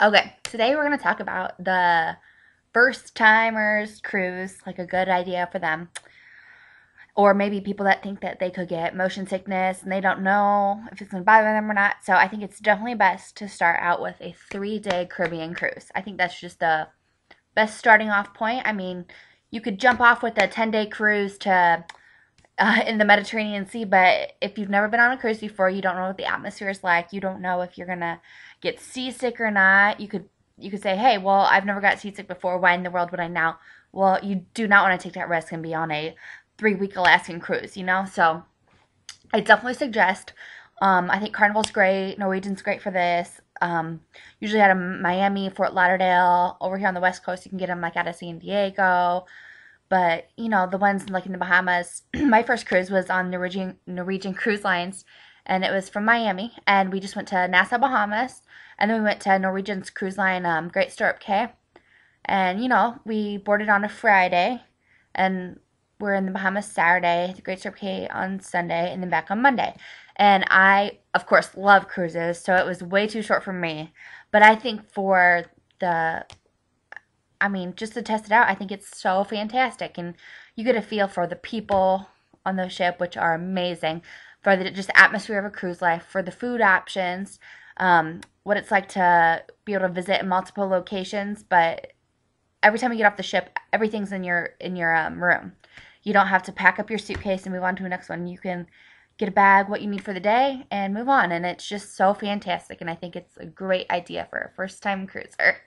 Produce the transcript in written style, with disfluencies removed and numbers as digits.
Okay, today we're going to talk about the first timers cruise, like a good idea for them. Or maybe people that think that they could get motion sickness and they don't know if it's going to bother them or not. So I think it's definitely best to start out with a 3 day Caribbean cruise. I think that's just the best starting off point. I mean, you could jump off with a 10-day cruise to in the Mediterranean Sea, but if you've never been on a cruise before, you don't know what the atmosphere is like. You don't know if you're gonna get seasick or not. You could say, hey, well, I've never got seasick before. Why in the world would I now? Well, you do not want to take that risk and be on a 3 week Alaskan cruise, you know? So I definitely suggest. I think Carnival's great. Norwegian's great for this. Usually out of Miami, Fort Lauderdale, over here on the West Coast, you can get them like out of San Diego. But the ones like in the Bahamas, my first cruise was on Norwegian Cruise Lines, and it was from Miami, and we just went to Nassau, Bahamas, and then we went to Norwegian's cruise line, Great Stirrup Cay, and we boarded on a Friday, and we're in the Bahamas Saturday, the Great Stirrup Cay on Sunday, and then back on Monday. And I, of course, love cruises, so it was way too short for me. But I think for the just to test it out, I think it's so fantastic. And you get a feel for the people on the ship, which are amazing, for the just atmosphere of a cruise life, for the food options, what it's like to be able to visit in multiple locations. But every time you get off the ship, everything's in your room. You don't have to pack up your suitcase and move on to the next one. You can get a bag, what you need for the day, and move on. And it's just so fantastic. And I think it's a great idea for a first time cruiser.